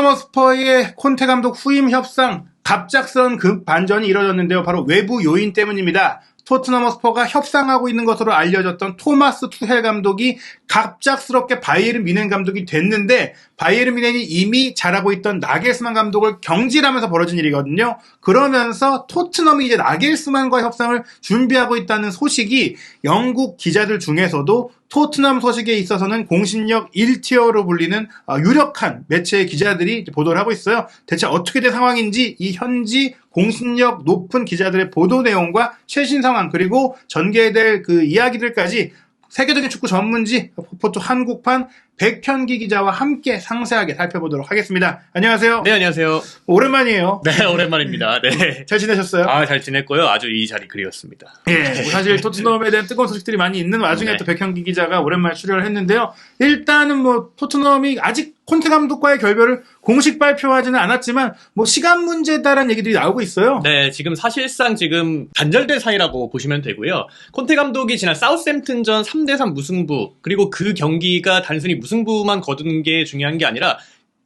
토트넘 허스퍼의 콘테 감독 후임 협상 갑작스런 급반전이 이뤄졌는데요. 바로 외부 요인 때문입니다. 토트넘 허스퍼가 협상하고 있는 것으로 알려졌던 토마스 투헬 감독이 갑작스럽게 바이에른 뮌헨 감독이 됐는데 바이에른 뮌헨이 이미 잘하고 있던 나겔스만 감독을 경질하면서 벌어진 일이거든요. 그러면서 토트넘이 이제 나겔스만과 협상을 준비하고 있다는 소식이 영국 기자들 중에서도 토트넘 소식에 있어서는 공신력 1티어로 불리는 유력한 매체의 기자들이 보도를 하고 있어요. 대체 어떻게 된 상황인지 이 현지 공신력 높은 기자들의 보도 내용과 최신 상황 그리고 전개될 그 이야기들까지 세계적인 축구 전문지 포포토 한국판 백현기 기자와 함께 상세하게 살펴보도록 하겠습니다. 안녕하세요. 네, 안녕하세요. 오랜만이에요. 네, 오랜만입니다. 네. 잘 지내셨어요? 잘 지냈고요. 아주 이 자리 그리웠습니다. 예, 사실 토트넘에 대한 뜨거운 소식들이 많이 있는 와중에 네. 또 백현기 기자가 오랜만에 출연을 했는데요. 일단은 뭐 토트넘이 아직 콘테 감독과의 결별을 공식 발표하지는 않았지만 뭐 시간 문제다라는 얘기들이 나오고 있어요. 네, 지금 사실상 지금 단절된 사이라고 보시면 되고요. 콘테 감독이 지난 사우스햄튼전 3대3 무승부 그리고 그 경기가 단순히 무승부만 거둔 게 중요한 게 아니라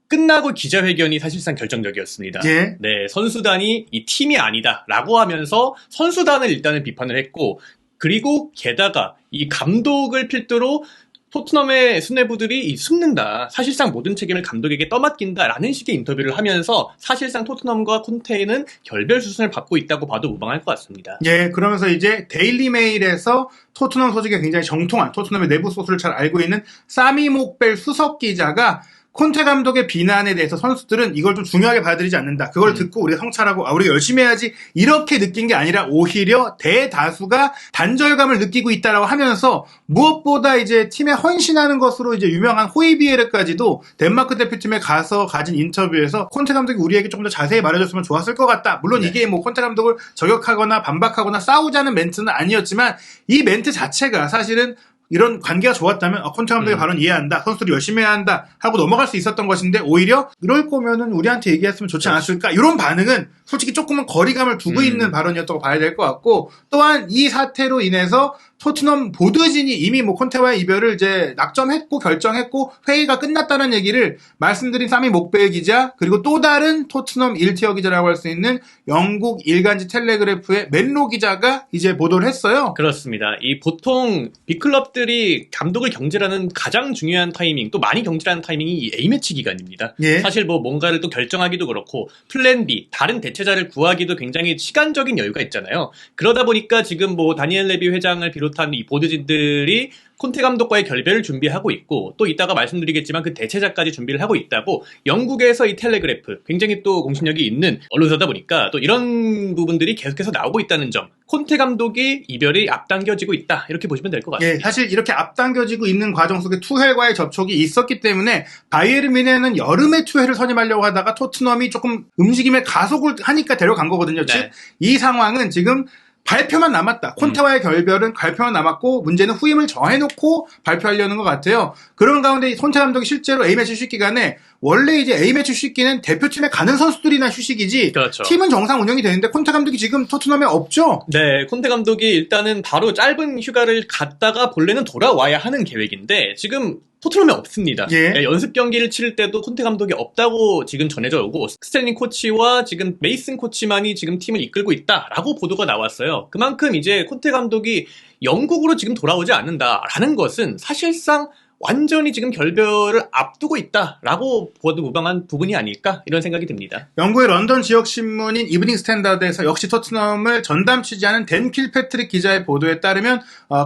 끝나고 기자회견이 사실상 결정적이었습니다. 예. 네, 선수단이 이 팀이 아니다라고 하면서 선수단을 일단은 비판을 했고 그리고 게다가 이 감독을 필두로 토트넘의 수뇌부들이 숨는다. 사실상 모든 책임을 감독에게 떠맡긴다라는 식의 인터뷰를 하면서 사실상 토트넘과 콘테는 결별 수순을 밟고 있다고 봐도 무방할 것 같습니다. 예, 그러면서 이제 데일리 메일에서 토트넘 소식에 굉장히 정통한 토트넘의 내부 소스를 잘 알고 있는 사미 목벨 수석 기자가 콘테 감독의 비난에 대해서 선수들은 이걸 좀 중요하게 받아들이지 않는다. 그걸 듣고 우리가 성찰하고 우리가 열심히 해야지 이렇게 느낀 게 아니라 오히려 대다수가 단절감을 느끼고 있다라고 하면서 무엇보다 이제 팀에 헌신하는 것으로 이제 유명한 호이비에르까지도 덴마크 대표팀에 가서 가진 인터뷰에서 콘테 감독이 우리에게 조금 더 자세히 말해줬으면 좋았을 것 같다. 물론 네. 이게 뭐 콘테 감독을 저격하거나 반박하거나 싸우자는 멘트는 아니었지만 이 멘트 자체가 사실은 이런 관계가 좋았다면 콘테 감독의 발언 이해한다. 선수들이 열심히 해야 한다. 하고 넘어갈 수 있었던 것인데 오히려 이럴 거면은 우리한테 얘기했으면 좋지 않았을까? 이런 반응은 솔직히 조금은 거리감을 두고 있는 발언이었다고 봐야 될 것 같고 또한 이 사태로 인해서 토트넘 보드진이 이미 뭐 콘테와의 이별을 이제 낙점했고 결정했고 회의가 끝났다는 얘기를 말씀드린 사미 목벨 기자 그리고 또 다른 토트넘 1티어 기자라고 할 수 있는 영국 일간지 텔레그래프의 맨로 기자가 이제 보도를 했어요. 그렇습니다. 이 보통 빅클럽들이 감독을 경질하는 가장 중요한 타이밍, 또 많이 경질하는 타이밍이 이 A매치 기간입니다. 예. 사실 뭐 뭔가를 또 결정하기도 그렇고 플랜 B, 다른 대체자를 구하기도 굉장히 시간적인 여유가 있잖아요. 그러다 보니까 지금 뭐 다니엘 레비 회장을 비롯한 이 보드진들이 콘테 감독과의 결별을 준비하고 있고 또 이따가 말씀드리겠지만 그 대체자까지 준비를 하고 있다고 영국에서 이 텔레그래프 굉장히 또 공신력이 있는 언론사다 보니까 또 이런 부분들이 계속해서 나오고 있다는 점 콘테 감독이 이별이 앞당겨지고 있다 이렇게 보시면 될 것 같습니다. 예, 사실 이렇게 앞당겨지고 있는 과정 속에 투헬과의 접촉이 있었기 때문에 바이에른 뮌헨은 여름에 투헬을 선임하려고 하다가 토트넘이 조금 움직임에 가속을 하니까 데려간 거거든요. 네. 즉 이 상황은 지금 발표만 남았다. 콘테와의 결별은 발표만 남았고 문제는 후임을 정해놓고 발표하려는 것 같아요. 그런 가운데 콘테 감독이 실제로 A매치 휴식 기간에 원래 이제 A매치 휴식기는 대표팀에 가는 선수들이나 휴식이지 그렇죠. 팀은 정상 운영이 되는데 콘테 감독이 지금 토트넘에 없죠? 네, 콘테 감독이 일단은 바로 짧은 휴가를 갔다가 본래는 돌아와야 하는 계획인데 지금 토트넘에 없습니다. 예. 네, 연습 경기를 치를 때도 콘테 감독이 없다고 지금 전해져 오고 스탠링 코치와 지금 메이슨 코치만이 지금 팀을 이끌고 있다라고 보도가 나왔어요. 그만큼 이제 콘테 감독이 영국으로 지금 돌아오지 않는다라는 것은 사실상 완전히 지금 결별을 앞두고 있다라고 보도 무방한 부분이 아닐까 이런 생각이 듭니다. 영국의 런던 지역 신문인 이브닝 스탠다드에서 역시 토트넘을 전담 취재하는 댄 킬패트릭 기자의 보도에 따르면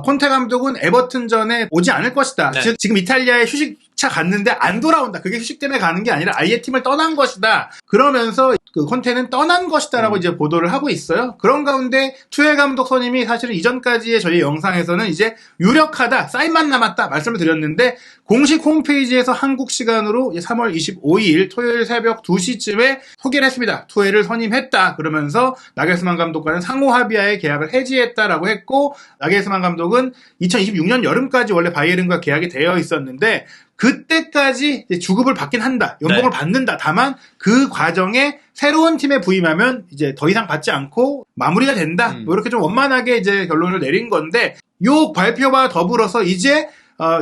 콘테 감독은 에버튼전에 오지 않을 것이다. 네. 즉 지금 이탈리아에 휴식차 갔는데 안 돌아온다. 그게 휴식 때문에 가는 게 아니라 아예 팀을 떠난 것이다. 그러면서 그 콘테는 떠난 것이다라고 이제 보도를 하고 있어요. 그런 가운데 투헬 감독 선임이 사실은 이전까지의 저희 영상에서는 이제 유력하다, 사인만 남았다 말씀을 드렸는데 공식 홈페이지에서 한국 시간으로 3월 25일 토요일 새벽 2시쯤에 소개를 했습니다. 투헬을 선임했다. 그러면서 나겔스만 감독과는 상호 합의하에 계약을 해지했다라고 했고 나겔스만 감독은 2026년 여름까지 원래 바이에른과 계약이 되어 있었는데 그때까지 주급을 받긴 한다. 연봉을 받는다. 다만 그 과정에 새로운 팀에 부임하면 이제 더 이상 받지 않고 마무리가 된다. 뭐 이렇게 좀 원만하게 이제 결론을 내린 건데 요 발표와 더불어서 이제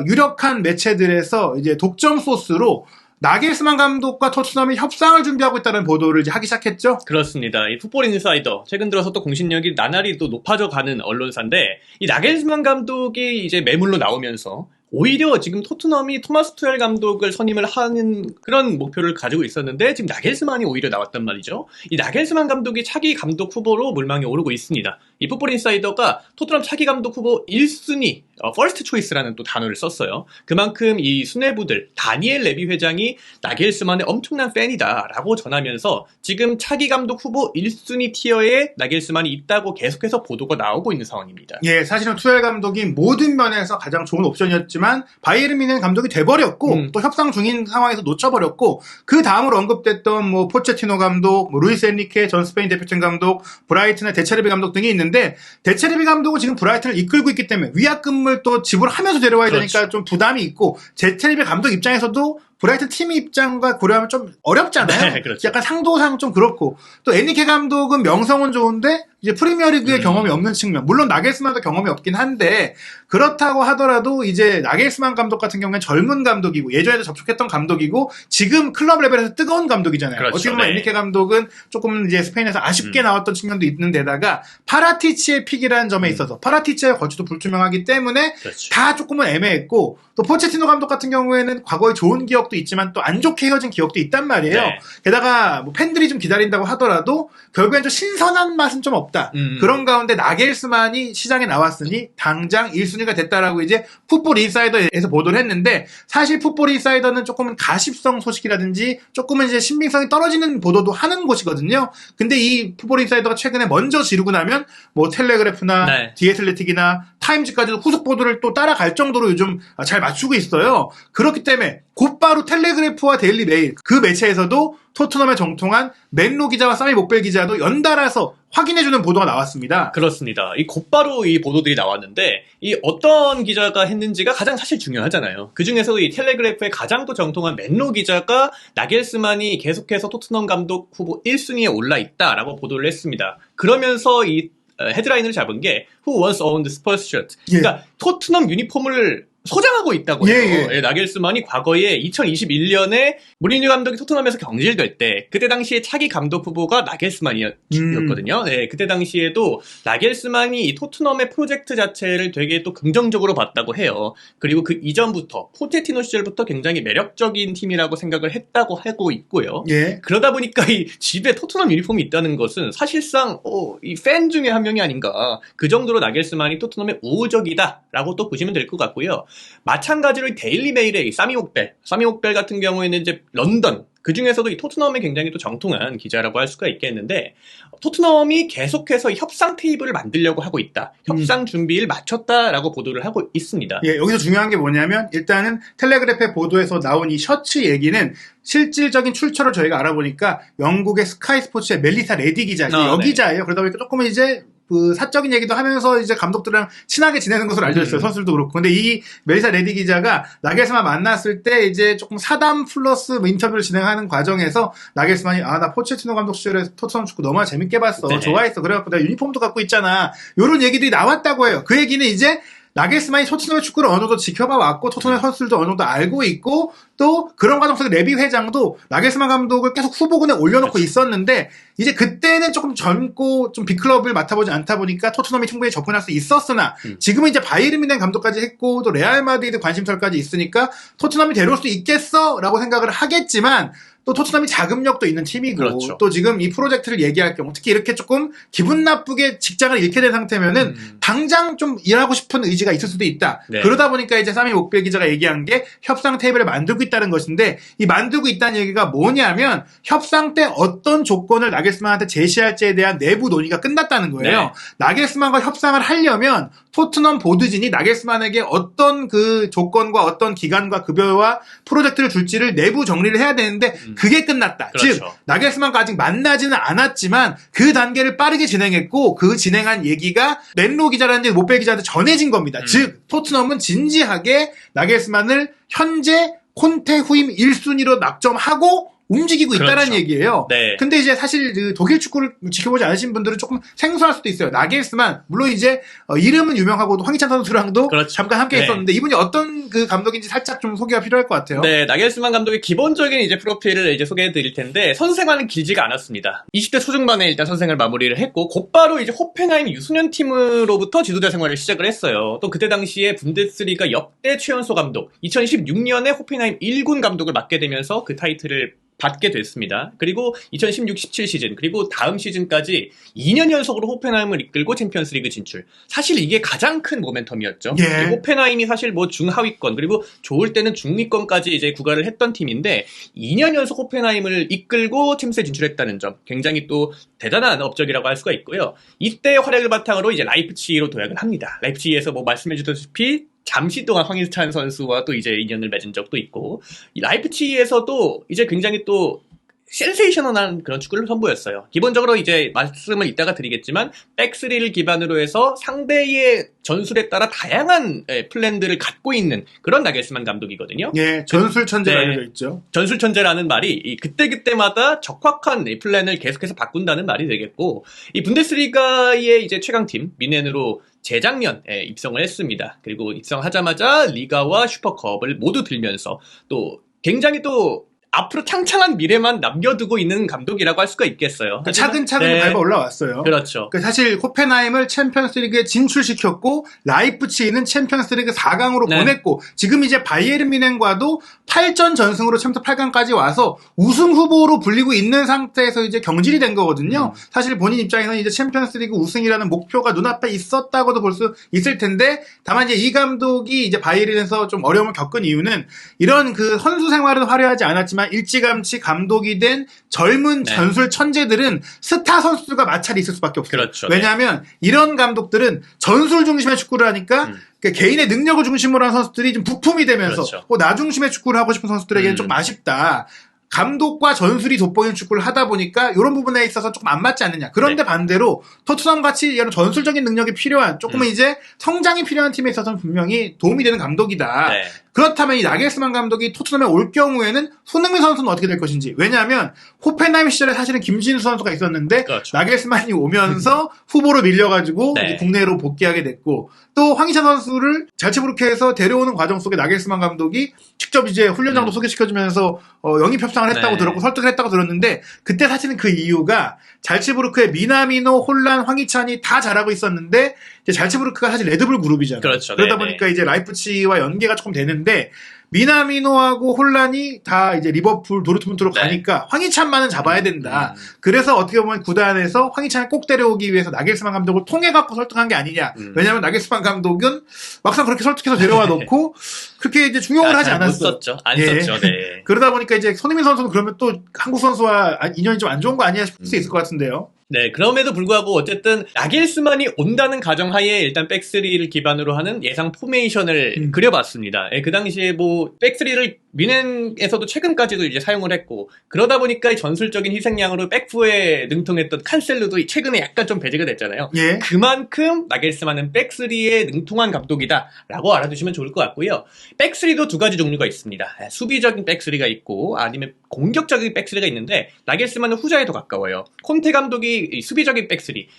유력한 매체들에서 이제 독점 소스로 나겔스만 감독과 토트넘이 협상을 준비하고 있다는 보도를 이제 하기 시작했죠. 그렇습니다. 이 풋볼 인사이더 최근 들어서 또 공신력이 나날이 또 높아져 가는 언론사인데 이 나겔스만 감독이 이제 매물로 나오면서 오히려 지금 토트넘이 토마스 투엘 감독을 선임을 하는 그런 목표를 가지고 있었는데 지금 나겔스만이 오히려 나왔단 말이죠. 이 나겔스만 감독이 차기 감독 후보로 물망에 오르고 있습니다. 이 풋볼 인사이더가 토트넘 차기 감독 후보 1순위 퍼스트 초이스라는 또 단어를 썼어요. 그만큼 이 수뇌부들 다니엘 레비 회장이 나겔스만의 엄청난 팬이다라고 전하면서 지금 차기 감독 후보 1순위 티어에 나겔스만이 있다고 계속해서 보도가 나오고 있는 상황입니다. 예, 사실은 투엘 감독이 모든 면에서 가장 좋은 옵션이었지만 바이에른 뮌헨 감독이 돼버렸고 또 협상 중인 상황에서 놓쳐버렸고 그 다음으로 언급됐던 뭐 포체티노 감독, 뭐 루이스 엔리케 전 스페인 대표팀 감독, 브라이튼의 데체르비 감독 등이 있는데 데체르비 감독은 지금 브라이튼을 이끌고 있기 때문에 위약금을 또 지불하면서 데려와야 그렇죠. 되니까 좀 부담이 있고 데체르비 감독 입장에서도 브라이튼 팀 입장과 고려하면 좀 어렵잖아요. 네, 그렇죠. 약간 상도상 좀 그렇고 또 엔리케 감독은 명성은 좋은데 이제 프리미어리그의 경험이 없는 측면. 물론 나겔스만도 경험이 없긴 한데 그렇다고 하더라도 이제 나겔스만 감독 같은 경우는 젊은 감독이고 예전에도 접촉했던 감독이고 지금 클럽 레벨에서 뜨거운 감독이잖아요. 그렇죠. 어떻게 보면 네. 엔리케 감독은 조금 이제 스페인에서 아쉽게 나왔던 측면도 있는 데다가 파라티치의 픽이라는 점에 있어서 파라티치의 거취도 불투명하기 때문에 그렇죠. 다 조금은 애매했고 또 포체티노 감독 같은 경우에는 과거에 좋은 기억도 있지만 또 안 좋게 헤어진 기억도 있단 말이에요. 네. 게다가 뭐 팬들이 좀 기다린다고 하더라도 결국엔 좀 신선한 맛은 좀 없다. 그런 가운데 나겔스만이 시장에 나왔으니 당장 1순위가 됐다라고 이제 풋볼 인사이더에서 보도를 했는데 사실 풋볼 인사이더는 조금은 가십성 소식이라든지 조금은 이제 신빙성이 떨어지는 보도도 하는 곳이거든요. 근데 이 풋볼 인사이더가 최근에 먼저 지르고 나면 뭐 텔레그래프나 네. 디애슬레틱이나 타임즈까지도 후속 보도를 또 따라갈 정도로 요즘 잘 맞추고 있어요. 그렇기 때문에 곧바로 텔레그래프와 데일리 메일 그 매체에서도 토트넘에 정통한 맨로 기자와 사미 목벨 기자도 연달아서 확인해주는 보도가 나왔습니다. 그렇습니다. 이 곧바로 이 보도들이 나왔는데 이 어떤 기자가 했는지가 가장 사실 중요하잖아요. 그 중에서도 이 텔레그래프의 가장 또 정통한 맨로 기자가 나겔스만이 계속해서 토트넘 감독 후보 1순위에 올라 있다라고 보도를 했습니다. 그러면서 이 헤드라인을 잡은 게 Who once owned Spurs shirt? 그러니까 토트넘 유니폼을 소장하고 있다고 해요. 예. 나겔스만이 과거에 2021년에 무리뉴 감독이 토트넘에서 경질될 때 그때 당시에 차기 감독 후보가 나겔스만이었거든요. 네, 그때 당시에도 나겔스만이 이 토트넘의 프로젝트 자체를 되게 또 긍정적으로 봤다고 해요. 그리고 그 이전부터 포체티노 시절부터 굉장히 매력적인 팀이라고 생각을 했다고 하고 있고요. 예. 그러다 보니까 이 집에 토트넘 유니폼이 있다는 것은 사실상 이 팬 중에 한 명이 아닌가. 그 정도로 나겔스만이 토트넘의 우호적이다라고 또 보시면 될 것 같고요. 마찬가지로 데일리 메일의 이 사미 목벨 같은 경우에는 이제 런던 그 중에서도 이 토트넘에 굉장히 또 정통한 기자라고 할 수가 있겠는데 토트넘이 계속해서 협상 테이블을 만들려고 하고 있다. 협상 준비를 마쳤다라고 보도를 하고 있습니다. 예, 여기서 중요한 게 뭐냐면 일단은 텔레그래프의 보도에서 나온 이 셔츠 얘기는 실질적인 출처를 저희가 알아보니까 영국의 스카이 스포츠의 멜리사 레디 기자, 여기자예요. 그러다 보니까 조금은 이제 그 사적인 얘기도 하면서 이제 감독들이랑 친하게 지내는 것으로 알려져 있어요. 선수들도 그렇고. 근데 이 멜리사 레디 기자가 나겔스만 만났을 때 이제 조금 사담 플러스 뭐 인터뷰를 진행하는 과정에서 나겔스만이 나 포체티노 감독 시절에 토트넘 축구 너무 재밌게 봤어. 네. 좋아했어. 그래갖고 내가 유니폼도 갖고 있잖아. 요런 얘기들이 나왔다고 해요. 그 얘기는 이제 나겔스만이 토트넘의 축구를 어느 정도 지켜봐 왔고 토트넘의 선수들도 어느 정도 알고 있고 또 그런 과정 속에 레비 회장도 나겔스만 감독을 계속 후보군에 올려놓고 있었는데 이제 그때는 조금 젊고 좀 빅클럽을 맡아보지 않다 보니까 토트넘이 충분히 접근할 수 있었으나 지금은 이제 바이에른 뮌헨 감독까지 했고 또 레알 마드리드 관심설까지 있으니까 토트넘이 데려올 수 있겠어? 라고 생각을 하겠지만 또 토트넘이 자금력도 있는 팀이고 그렇죠. 또 지금 이 프로젝트를 얘기할 경우 특히 이렇게 조금 기분 나쁘게 직장을 잃게 된 상태면은 당장 좀 일하고 싶은 의지가 있을 수도 있다. 네. 그러다 보니까 이제 사미 목벨 기자가 얘기한 게 협상 테이블을 만들고 있다는 것인데 이 만들고 있다는 얘기가 뭐냐면 협상 때 어떤 조건을 나겔스만한테 제시할지에 대한 내부 논의가 끝났다는 거예요. 네. 나겔스만과 협상을 하려면 토트넘 보드진이 나겔스만에게 어떤 그 조건과 어떤 기간과 급여와 프로젝트를 줄지를 내부 정리를 해야 되는데 그게 끝났다. 그렇죠. 즉 나겔스만과 아직 만나지는 않았지만 그 단계를 빠르게 진행했고 그 진행한 얘기가 맨로 기자라는 못벨 기자한테 전해진 겁니다. 즉 토트넘은 진지하게 나겔스만을 현재 콘테 후임 1순위로 낙점하고 움직이고 있다는 그렇죠. 얘기예요. 네. 근데 이제 사실 그 독일 축구를 지켜보지 않으신 분들은 조금 생소할 수도 있어요. 나겔스만 물론 이제 이름은 유명하고도 황희찬 선수랑도 그렇죠. 잠깐 함께 네. 있었는데 이분이 어떤 그 감독인지 살짝 좀 소개가 필요할 것 같아요. 네, 나겔스만 감독의 기본적인 이제 프로필을 이제 소개해 드릴 텐데, 선수 생활은 길지가 않았습니다. 20대 초중반에 일단 선수 생활 마무리를 했고, 곧바로 이제 호펜하임 유소년 팀으로부터 지도자 생활을 시작을 했어요. 또 그때 당시에 분데스리가 역대 최연소 감독, 2016년에 호펜하임 1군 감독을 맡게 되면서 그 타이틀을 받게 됐습니다. 그리고 2016-17 시즌, 그리고 다음 시즌까지 2년 연속으로 호펜하임을 이끌고 챔피언스리그 진출. 사실 이게 가장 큰 모멘텀이었죠. 예. 호펜하임이 사실 뭐 중하위권, 그리고 좋을 때는 중위권까지 이제 구가를 했던 팀인데 2년 연속 호펜하임을 이끌고 챔스에 진출했다는 점, 굉장히 또 대단한 업적이라고 할 수가 있고요. 이때 활약을 바탕으로 이제 라이프치히로 도약을 합니다. 라이프치히에서 뭐 말씀해 주셨다시피 잠시 동안 황희찬 선수와 또 이제 인연을 맺은 적도 있고, 이 라이프치히에서도 이제 굉장히 또 센세이셔널한 그런 축구를 선보였어요. 기본적으로 이제 말씀을 이따가 드리겠지만 백스리를 기반으로 해서 상대의 전술에 따라 다양한 플랜들을 갖고 있는 그런 나겔스만 감독이거든요. 예, 전술 천재가 네. 알려져 있죠. 전술 천재라는 말이 그때그때마다 적확한 이 플랜을 계속해서 바꾼다는 말이 되겠고, 이 분데스리가의 이제 최강팀 미넨으로 재작년 입성을 했습니다. 그리고 입성하자마자 리가와 슈퍼컵을 모두 들면서 또 굉장히 또 앞으로 창창한 미래만 남겨두고 있는 감독이라고 할 수가 있겠어요. 차근차근 네. 밟아 올라왔어요. 그렇죠. 그 사실 호펜하임을 챔피언스리그에 진출시켰고 라이프치히는 챔피언스리그 4강으로 네. 보냈고 지금 이제 바이에른 뮌헨과도 8전 전승으로 챔스 8강까지 와서 우승 후보로 불리고 있는 상태에서 이제 경질이 된 거거든요. 사실 본인 입장에서는 이제 챔피언스리그 우승이라는 목표가 눈앞에 있었다고도 볼 수 있을 텐데 다만 이제 이 감독이 이제 바이에른에서 좀 어려움을 겪은 이유는 이런 그 선수 생활은 화려하지 않았지만 일찌감치 감독이 된 젊은 네. 전술 천재들은 스타 선수가 마찰이 있을 수밖에 없어요. 그렇죠. 왜냐하면 이런 감독들은 전술 중심의 축구를 하니까 개인의 능력을 중심으로 한 선수들이 좀 부품이 되면서 그렇죠. 나 중심의 축구를 하고 싶은 선수들에게는 조금 아쉽다. 감독과 전술이 돋보이는 축구를 하다 보니까 이런 부분에 있어서 조금 안 맞지 않느냐. 그런데 네. 반대로 토트넘 같이 이런 전술적인 능력이 필요한 조금은 이제 성장이 필요한 팀에 있어서는 분명히 도움이 되는 감독이다. 네. 그렇다면 이 나겔스만 감독이 토트넘에 올 경우에는 손흥민 선수는 어떻게 될 것인지. 왜냐하면 호펜하임 시절에 사실은 김진수 선수가 있었는데 그렇죠. 나겔스만이 오면서 후보로 밀려가지고 네. 이제 국내로 복귀하게 됐고 또 황희찬 선수를 잘츠부르크에서 데려오는 과정 속에 나겔스만 감독이 직접 이제 훈련장도 소개시켜주면서 영입 협상을 했다고 네. 들었고 설득을 했다고 들었는데 그때 사실은 그 이유가 잘츠부르크의 미나미노, 홀란, 황희찬이 다 잘하고 있었는데 이제 잘츠부르크가 사실 레드불 그룹이잖아요. 그렇죠. 그러다 네네. 보니까 이제 라이프치히와 연계가 조금 되는데 미나미노하고 홀란이 다 이제 리버풀, 도르트문트로 네. 가니까 황희찬만은 잡아야 된다. 그래서 어떻게 보면 구단에서 황희찬을 꼭 데려오기 위해서 나겔스만 감독을 통해 갖고 설득한 게 아니냐. 왜냐하면 나겔스만 감독은 막상 그렇게 설득해서 데려와 놓고 그렇게 이제 중용을 하지 잘 않았어요. 못 썼죠. 안 예. 썼죠. 네. 그러다 보니까 이제 손흥민 선수는 그러면 또 한국 선수와 인연이 좀 안 좋은 거 아니냐 싶을 수 있을 것 같은데요. 네, 그럼에도 불구하고 어쨌든 나겔스만이 온다는 가정하에 일단 백스리를 기반으로 하는 예상 포메이션을 그려봤습니다. 그 당시에 뭐 백스리를 미넨에서도 최근까지도 이제 사용을 했고 그러다 보니까 전술적인 희생양으로 백후에 능통했던 칸셀루도 최근에 약간 좀 배제가 됐잖아요. 예. 그만큼 나겔스만은 백스리에 능통한 감독이다라고 알아두시면 좋을 것 같고요. 백스리도 두 가지 종류가 있습니다. 수비적인 백스리가 있고 아니면 공격적인 백스리가 있는데 나겔스만은 후자에 더 가까워요. 콘테 감독이 이 수비적인 백스리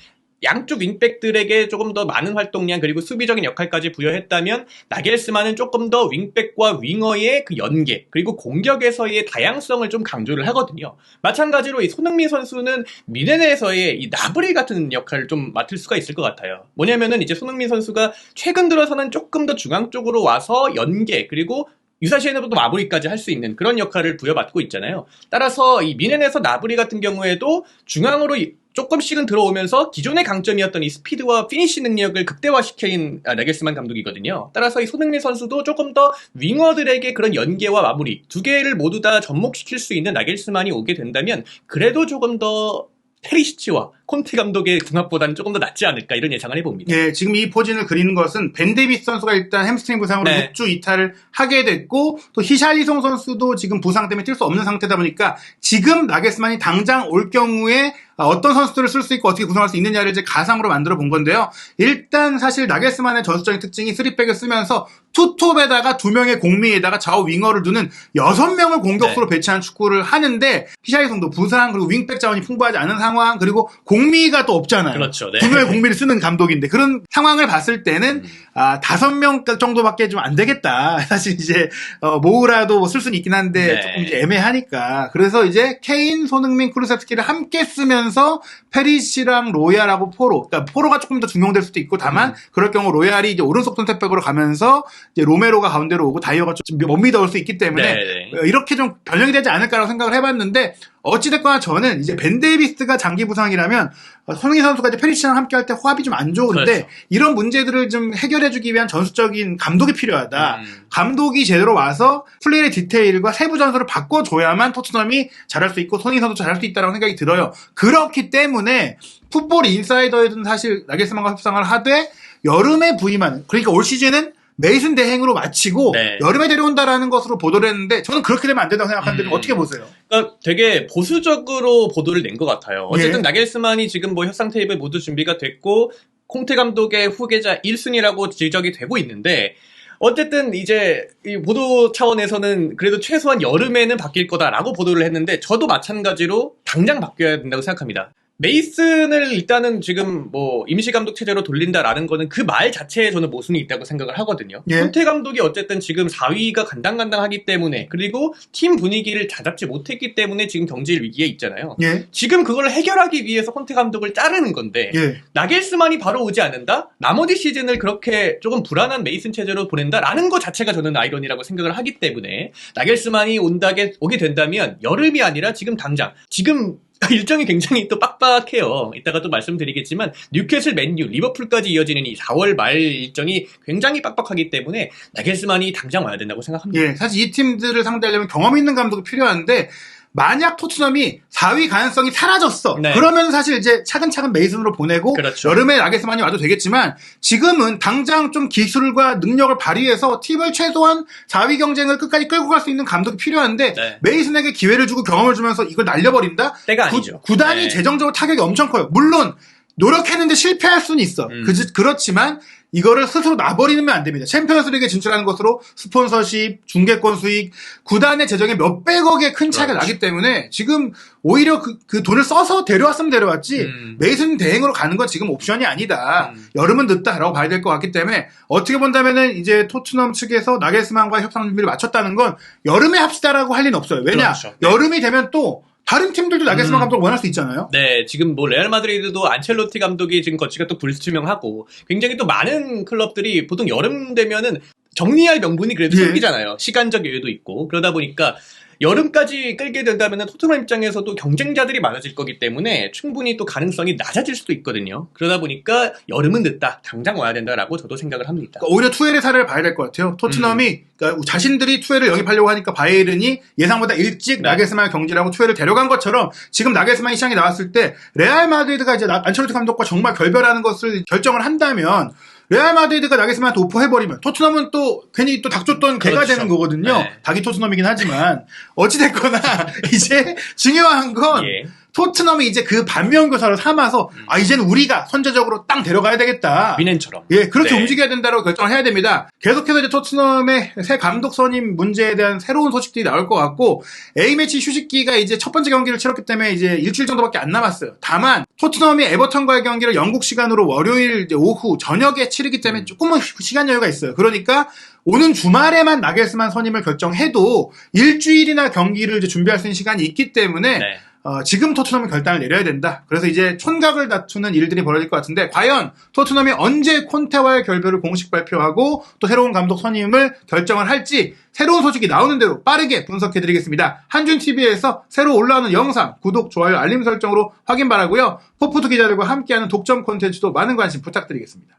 양쪽 윙백들에게 조금 더 많은 활동량 그리고 수비적인 역할까지 부여했다면 나겔스만은 조금 더 윙백과 윙어의 그 연계 그리고 공격에서의 다양성을 좀 강조를 하거든요. 마찬가지로 이 손흥민 선수는 미넨에서의 이 나브리 같은 역할을 좀 맡을 수가 있을 것 같아요. 뭐냐면은 이제 손흥민 선수가 최근 들어서는 조금 더 중앙 쪽으로 와서 연계 그리고 유사시에는 또 마무리까지 할 수 있는 그런 역할을 부여받고 있잖아요. 따라서 이 미넨에서 나브리 같은 경우에도 중앙으로 조금씩은 들어오면서 기존의 강점이었던 이 스피드와 피니시 능력을 극대화시킨 나겔스만 감독이거든요. 따라서 이 손흥민 선수도 조금 더 윙어들에게 그런 연계와 마무리 두 개를 모두 다 접목시킬 수 있는 나겔스만이 오게 된다면 그래도 조금 더 페리시치와 콘테 감독의 궁합보다는 조금 더 낫지 않을까 이런 예상을 해봅니다. 예, 지금 이 포진을 그리는 것은 벤 데이비스 선수가 일단 햄스트링 부상으로 네. 6주 이탈을 하게 됐고 또 히샬리송 선수도 지금 부상 때문에 뛸 수 없는 상태다 보니까 지금 나겔스만이 당장 올 경우에 어떤 선수들을 쓸 수 있고 어떻게 구성할 수 있느냐를 이제 가상으로 만들어 본 건데요. 일단 사실 나겔스만의 전술적인 특징이 3백을 쓰면서 투톱에다가 2명의 공미에다가 좌우 윙어를 두는 6명을 공격수로 배치한 축구를 하는데 히샬리송도 부상 그리고 윙백 자원이 풍부하지 않은 상황 그리고 공미가 또 없잖아요. 그렇죠. 네. 2명의 공미를 쓰는 감독인데 그런 상황을 봤을 때는 5명 정도밖에 좀 안 되겠다. 사실 이제 모우라도 쓸 수는 있긴 한데 네. 조금 이제 애매하니까. 그래서 이제 케인, 손흥민, 쿠루세프스키를 함께 쓰면서 페리시랑 로얄하고 포로. 그러니까 포로가 조금 더 중용될 수도 있고 다만 그럴 경우 로얄이 이제 오른쪽 센터백으로 가면서 이제 로메로가 가운데로 오고 다이어가 좀 멈비더 올 수 있기 때문에 네. 이렇게 좀 변형이 되지 않을까라고 생각을 해봤는데 어찌됐거나 저는 이제 벤 데이비스가 장기 부상이라면 손흥민 선수가 이제 페리시랑 함께 할 때 호합이 좀 안 좋은데 그렇죠. 이런 문제들을 좀 해결해주기 위한 전술적인 감독이 필요하다. 감독이 제대로 와서 플레이의 디테일과 세부 전술을 바꿔줘야만 토트넘이 잘할 수 있고 손흥민 선수도 잘할 수 있다고 생각이 들어요. 그렇기 때문에 풋볼 인사이더에서는 사실 나겔스만과 협상을 하되 여름에 부임하는 그러니까 올 시즌은 메이슨 대행으로 마치고 네. 여름에 데려온다라는 것으로 보도를 했는데 저는 그렇게 되면 안 된다고 생각하는데 어떻게 보세요? 그러니까 되게 보수적으로 보도를 낸 것 같아요. 어쨌든 예. 나겔스만이 지금 뭐 협상 테이블 모두 준비가 됐고 콩테 감독의 후계자 1순위라고 지적이 되고 있는데 어쨌든 이제 이 보도 차원에서는 그래도 최소한 여름에는 바뀔 거다라고 보도를 했는데 저도 마찬가지로 당장 바뀌어야 된다고 생각합니다. 메이슨을 일단은 지금 뭐 임시감독 체제로 돌린다라는 거는 그 말 자체에 저는 모순이 있다고 생각을 하거든요. 예. 콘테 감독이 어쨌든 지금 4위가 간당간당하기 때문에 그리고 팀 분위기를 다잡지 못했기 때문에 지금 경질 위기에 있잖아요. 예. 지금 그걸 해결하기 위해서 콘테 감독을 자르는 건데 예. 나겔스만이 바로 오지 않는다? 나머지 시즌을 그렇게 조금 불안한 메이슨 체제로 보낸다라는 것 자체가 저는 아이러니라고 생각을 하기 때문에 나겔스만이 오게 된다면 여름이 아니라 지금 당장 지금 일정이 굉장히 또 빡빡해요. 이따가 또 말씀드리겠지만 뉴캐슬, 맨유, 리버풀까지 이어지는 이 4월 말 일정이 굉장히 빡빡하기 때문에 나겔스만이 당장 와야 된다고 생각합니다. 예. 사실 이 팀들을 상대하려면 경험 있는 감독이 필요한데 만약 토트넘이 4위 가능성이 사라졌어. 네. 그러면 사실 이제 차근차근 메이슨으로 보내고 그렇죠. 여름에 나겔스만이 와도 되겠지만 지금은 당장 좀 기술과 능력을 발휘해서 팀을 최소한 4위 경쟁을 끝까지 끌고 갈 수 있는 감독이 필요한데 네. 메이슨에게 기회를 주고 경험을 주면서 이걸 날려버린다? 때가 아니죠. 구단이 네. 재정적으로 타격이 엄청 커요. 물론 노력했는데 실패할 수는 있어. 그렇지만 이거를 스스로 놔버리면 안 됩니다. 챔피언스리그에 진출하는 것으로 스폰서십, 중계권 수익, 구단의 재정에 몇백억의 큰 차이가 그렇죠. 나기 때문에 지금 오히려 그 돈을 써서 데려왔으면 데려왔지 메이슨 대행으로 가는 건 지금 옵션이 아니다. 여름은 늦다라고 봐야 될 것 같기 때문에 어떻게 본다면은 이제 토트넘 측에서 나겔스만과 협상 준비를 마쳤다는 건 여름에 합시다라고 할 리는 없어요. 왜냐? 그렇죠. 네. 여름이 되면 또 다른 팀들도 나겔스만 감독을 원할 수 있잖아요. 네, 지금 뭐 레알 마드리드도 안첼로티 감독이 지금 거치가 또 불투명하고 굉장히 또 많은 클럽들이 보통 여름 되면은 정리할 명분이 그래도 예. 생기잖아요. 시간적 여유도 있고 그러다 보니까 여름까지 끌게 된다면 토트넘 입장에서도 경쟁자들이 많아질 거기 때문에 충분히 또 가능성이 낮아질 수도 있거든요. 그러다 보니까 여름은 늦다. 당장 와야 된다라고 저도 생각을 합니다. 그러니까 오히려 투엘의 사례를 봐야 될 것 같아요. 토트넘이 그러니까 자신들이 투엘을 영입하려고 하니까 바이에른이 예상보다 일찍 나겔스만을 경질하고 투엘을 데려간 것처럼 지금 나겔스만이 시장에 나왔을 때 레알 마드리드가 이제 안첼로티 감독과 정말 결별하는 것을 결정을 한다면 레알 마드리드가 나겔스만한테 오퍼해버리면 토트넘은 또 괜히 또 닭줬던 개가 그렇죠. 되는 거거든요. 네. 닭이 토트넘이긴 하지만 어찌됐거나 이제 중요한 건 예. 토트넘이 이제 그 반면교사를 삼아서 이제는 우리가 선제적으로 땅 데려가야 되겠다. 미넨처럼. 예, 그렇게 네. 움직여야 된다고 결정을 해야 됩니다. 계속해서 이제 토트넘의 새 감독 선임 문제에 대한 새로운 소식들이 나올 것 같고 A매치 휴식기가 이제 첫 번째 경기를 치렀기 때문에 이제 일주일 정도밖에 안 남았어요. 다만 토트넘이 에버턴과의 경기를 영국 시간으로 월요일 이제 오후 저녁에 치르기 때문에 조금은 시간 여유가 있어요. 그러니까 오는 주말에만 나겔스만 선임을 결정해도 일주일이나 경기를 이제 준비할 수 있는 시간이 있기 때문에 네. 지금 토트넘은 결단을 내려야 된다. 그래서 이제 촌각을 다투는 일들이 벌어질 것 같은데 과연 토트넘이 언제 콘테와의 결별을 공식 발표하고 또 새로운 감독 선임을 결정을 할지 새로운 소식이 나오는 대로 빠르게 분석해드리겠습니다. 한준TV에서 새로 올라오는 영상 구독, 좋아요, 알림 설정으로 확인 바라고요. 포프트 기자들과 함께하는 독점 콘텐츠도 많은 관심 부탁드리겠습니다.